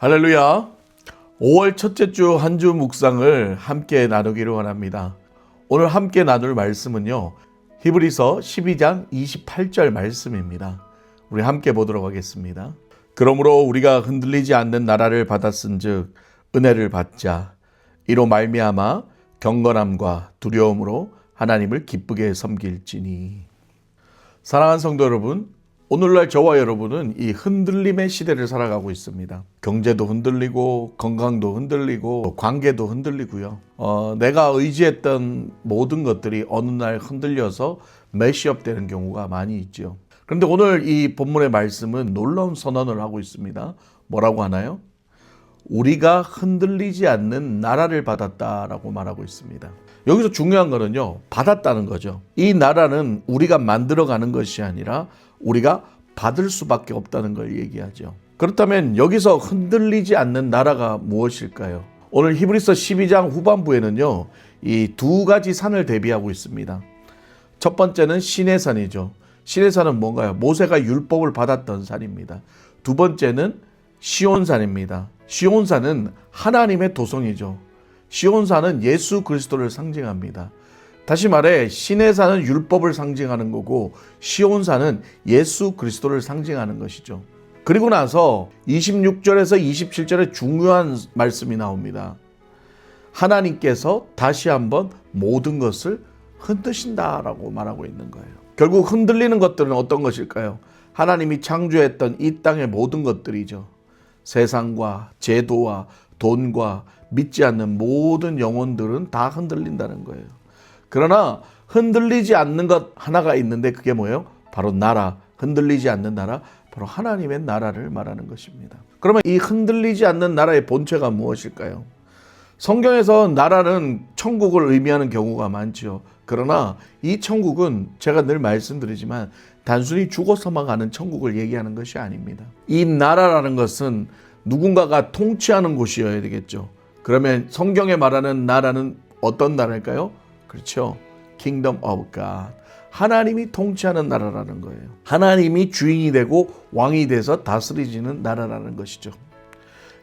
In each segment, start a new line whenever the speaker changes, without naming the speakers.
할렐루야. 5월 첫째 주 한 주 묵상을 함께 나누기를 원합니다. 오늘 함께 나눌 말씀은요, 히브리서 12장 28절 말씀입니다. 우리 함께 보도록 하겠습니다. 그러므로 우리가 흔들리지 않는 나라를 받았은즉 은혜를 받자. 이로 말미암아 경건함과 두려움으로 하나님을 기쁘게 섬길지니. 사랑하는 성도 여러분, 오늘날 저와 여러분은 이 흔들림의 시대를 살아가고 있습니다. 경제도 흔들리고 건강도 흔들리고 관계도 흔들리고요. 내가 의지했던 모든 것들이 어느 날 흔들려서 메시업 되는 경우가 많이 있죠. 그런데 오늘 이 본문의 말씀은 놀라운 선언을 하고 있습니다. 뭐라고 하나요? 우리가 흔들리지 않는 나라를 받았다라고 말하고 있습니다. 여기서 중요한 거는요, 받았다는 거죠. 이 나라는 우리가 만들어가는 것이 아니라 우리가 받을 수밖에 없다는 걸 얘기하죠. 그렇다면 여기서 흔들리지 않는 나라가 무엇일까요? 오늘 히브리서 12장 후반부에는요, 이 두 가지 산을 대비하고 있습니다. 첫 번째는 시내산이죠. 시내산은 뭔가요? 모세가 율법을 받았던 산입니다. 두 번째는 시온산입니다. 시온산은 하나님의 도성이죠. 시온산은 예수 그리스도를 상징합니다. 다시 말해 시내산은 율법을 상징하는 거고 시온산은 예수 그리스도를 상징하는 것이죠. 그리고 나서 26절에서 27절에 중요한 말씀이 나옵니다. 하나님께서 다시 한번 모든 것을 흔드신다라고 말하고 있는 거예요. 결국 흔들리는 것들은 어떤 것일까요? 하나님이 창조했던 이 땅의 모든 것들이죠. 세상과 제도와 돈과 믿지 않는 모든 영혼들은 다 흔들린다는 거예요. 그러나 흔들리지 않는 것 하나가 있는데 그게 뭐예요? 바로 나라, 흔들리지 않는 나라, 바로 하나님의 나라를 말하는 것입니다. 그러면 이 흔들리지 않는 나라의 본체가 무엇일까요? 성경에서 나라는 천국을 의미하는 경우가 많죠. 그러나 이 천국은 제가 늘 말씀드리지만 단순히 죽어서만 가는 천국을 얘기하는 것이 아닙니다. 이 나라라는 것은 누군가가 통치하는 곳이어야 되겠죠. 그러면 성경에 말하는 나라는 어떤 나라일까요? 그렇죠. Kingdom of God. 하나님이 통치하는 나라라는 거예요. 하나님이 주인이 되고 왕이 돼서 다스리지는 나라라는 것이죠.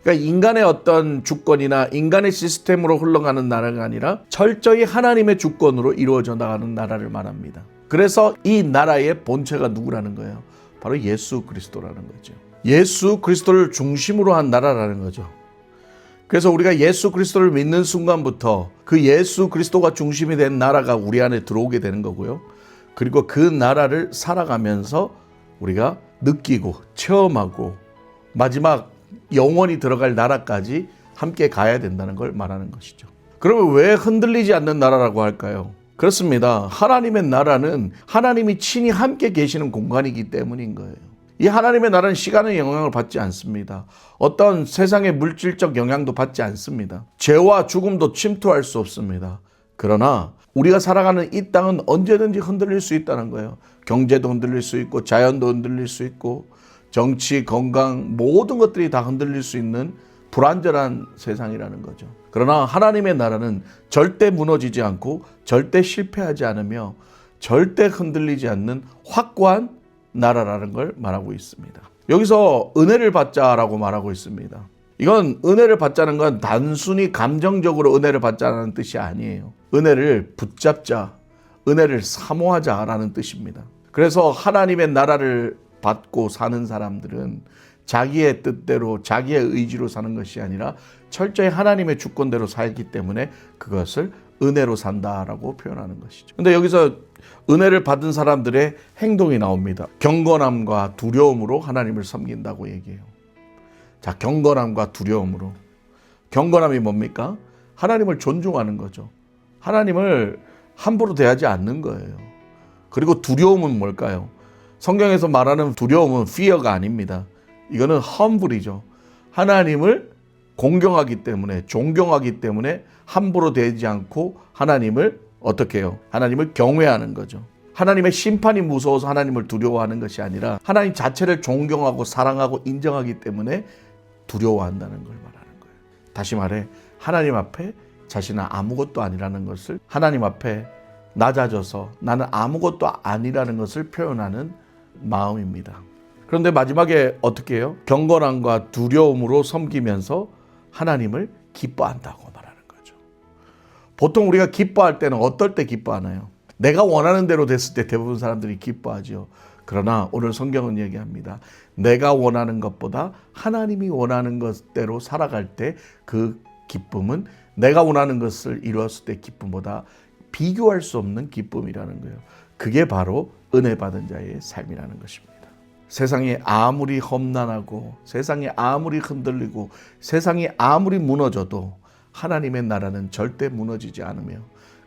그러니까 인간의 어떤 주권이나 인간의 시스템으로 흘러가는 나라가 아니라 철저히 하나님의 주권으로 이루어져 나가는 나라를 말합니다. 그래서 이 나라의 본체가 누구라는 거예요? 바로 예수 그리스도라는 거죠. 예수 그리스도를 중심으로 한 나라라는 거죠. 그래서 우리가 예수 그리스도를 믿는 순간부터 그 예수 그리스도가 중심이 된 나라가 우리 안에 들어오게 되는 거고요. 그리고 그 나라를 살아가면서 우리가 느끼고 체험하고 마지막 영원히 들어갈 나라까지 함께 가야 된다는 걸 말하는 것이죠. 그러면 왜 흔들리지 않는 나라라고 할까요? 그렇습니다. 하나님의 나라는 하나님이 친히 함께 계시는 공간이기 때문인 거예요. 이 하나님의 나라는 시간의 영향을 받지 않습니다. 어떤 세상의 물질적 영향도 받지 않습니다. 죄와 죽음도 침투할 수 없습니다. 그러나 우리가 살아가는 이 땅은 언제든지 흔들릴 수 있다는 거예요. 경제도 흔들릴 수 있고 자연도 흔들릴 수 있고 정치, 건강 모든 것들이 다 흔들릴 수 있는 불안전한 세상이라는 거죠. 그러나 하나님의 나라는 절대 무너지지 않고 절대 실패하지 않으며 절대 흔들리지 않는 확고한 나라라는 걸 말하고 있습니다. 여기서 은혜를 받자라고 말하고 있습니다. 이건 은혜를 받자는 건 단순히 감정적으로 은혜를 받자라는 뜻이 아니에요. 은혜를 붙잡자, 은혜를 사모하자라는 뜻입니다. 그래서 하나님의 나라를 받고 사는 사람들은 자기의 뜻대로 자기의 의지로 사는 것이 아니라 철저히 하나님의 주권대로 살기 때문에 그것을 은혜로 산다라고 표현하는 것이죠. 근데 여기서 은혜를 받은 사람들의 행동이 나옵니다. 경건함과 두려움으로 하나님을 섬긴다고 얘기해요. 자, 경건함과 두려움으로. 경건함이 뭡니까? 하나님을 존중하는 거죠. 하나님을 함부로 대하지 않는 거예요. 그리고 두려움은 뭘까요? 성경에서 말하는 두려움은 fear가 아닙니다. 이거는 humble이죠. 하나님을 공경하기 때문에, 존경하기 때문에 함부로 대하지 않고 하나님을 어떻게 해요? 하나님을 경외하는 거죠. 하나님의 심판이 무서워서 하나님을 두려워하는 것이 아니라 하나님 자체를 존경하고 사랑하고 인정하기 때문에 두려워한다는 걸 말하는 거예요. 다시 말해 하나님 앞에 자신은 아무것도 아니라는 것을, 하나님 앞에 낮아져서 나는 아무것도 아니라는 것을 표현하는 마음입니다. 그런데 마지막에 어떻게 해요? 경건함과 두려움으로 섬기면서 하나님을 기뻐한다고 말하는 거죠. 보통 우리가 기뻐할 때는 어떨 때 기뻐하나요? 내가 원하는 대로 됐을 때 대부분 사람들이 기뻐하죠. 그러나 오늘 성경은 얘기합니다. 내가 원하는 것보다 하나님이 원하는 것대로 살아갈 때 그 기쁨은 내가 원하는 것을 이루었을 때 기쁨보다 비교할 수 없는 기쁨이라는 거예요. 그게 바로 은혜 받은 자의 삶이라는 것입니다. 세상이 아무리 험난하고 세상이 아무리 흔들리고 세상이 아무리 무너져도 하나님의 나라는 절대 무너지지 않으며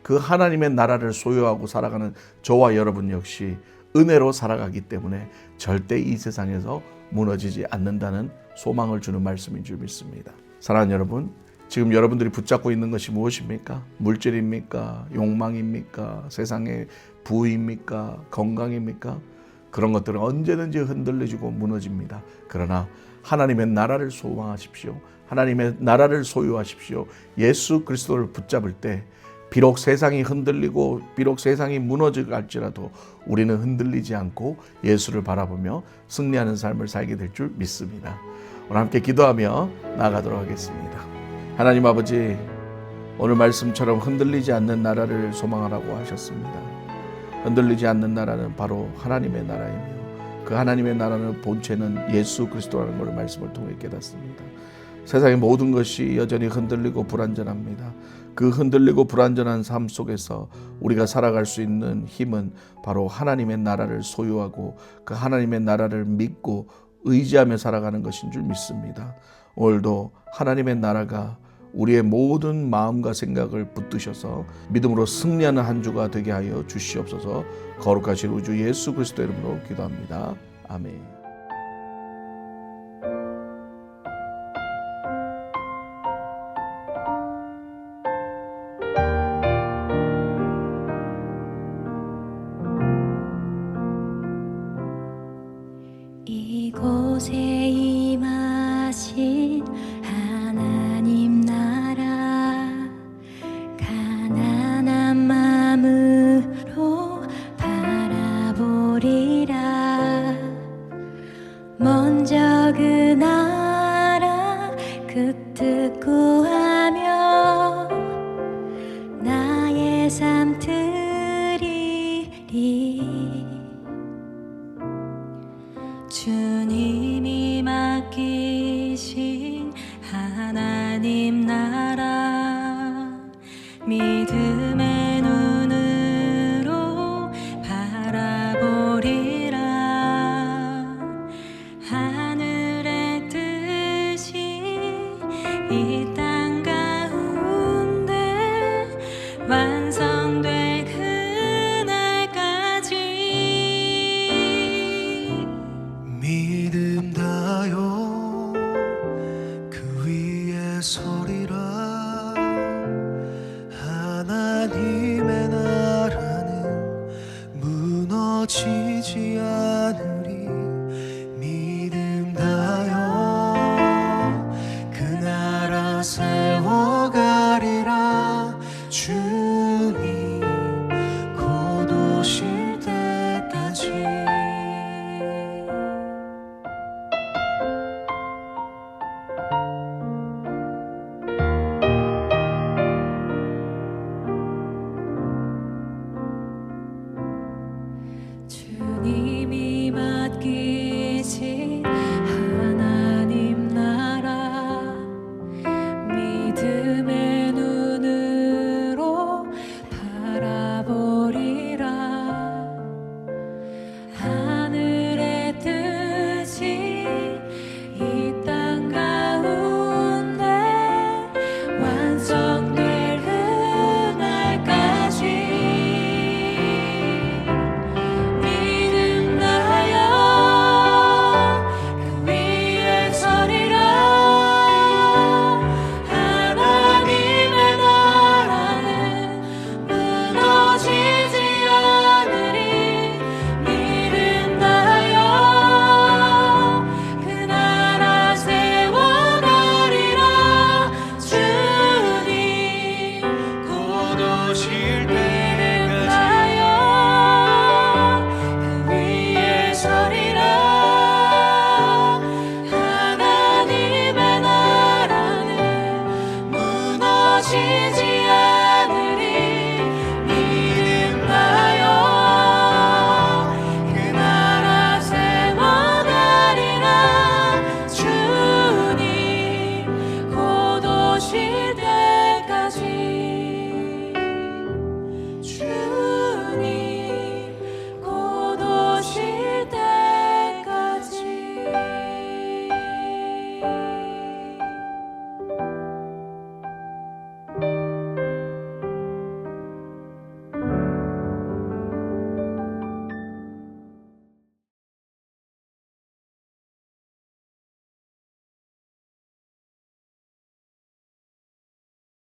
그 하나님의 나라를 소유하고 살아가는 저와 여러분 역시 은혜로 살아가기 때문에 절대 이 세상에서 무너지지 않는다는 소망을 주는 말씀인 줄 믿습니다. 사랑하는 여러분, 지금 여러분들이 붙잡고 있는 것이 무엇입니까? 물질입니까? 욕망입니까? 세상의 부입니까? 건강입니까? 그런 것들은 언제든지 흔들리고 무너집니다. 그러나 하나님의 나라를 소망하십시오. 하나님의 나라를 소유하십시오. 예수 그리스도를 붙잡을 때 비록 세상이 흔들리고 비록 세상이 무너질지라도 우리는 흔들리지 않고 예수를 바라보며 승리하는 삶을 살게 될 줄 믿습니다. 오늘 함께 기도하며 나아가도록 하겠습니다. 하나님 아버지, 오늘 말씀처럼 흔들리지 않는 나라를 소망하라고 하셨습니다. 흔들리지 않는 나라는 바로 하나님의 나라이며 그 하나님의 나라는 본체는 예수 그리스도라는 것을 말씀을 통해 깨닫습니다. 세상의 모든 것이 여전히 흔들리고 불안전합니다. 그 흔들리고 불안전한 삶 속에서 우리가 살아갈 수 있는 힘은 바로 하나님의 나라를 소유하고 그 하나님의 나라를 믿고 의지하며 살아가는 것인 줄 믿습니다. 오늘도 하나님의 나라가 우리의 모든 마음과 생각을 붙드셔서 믿음으로 승리하는 한 주가 되게 하여 주시옵소서. 거룩하신 우주 예수 그리스도 이름으로 기도합니다. 아멘.
이곳에 임하신 하나님 나라 가난한 마음으로 바라보리라. 먼저 그 나라 그 뜻 구하며 나의 삶 드리리. 주님이 맡기신 하나님 나라 믿음의 눈으로 바라보리라. 하늘의 뜻이 이 땅 가운데 완성될 그날까지
믿음 다요 그 위에 서리라. 하나님의 나라는 무너지지 않으리.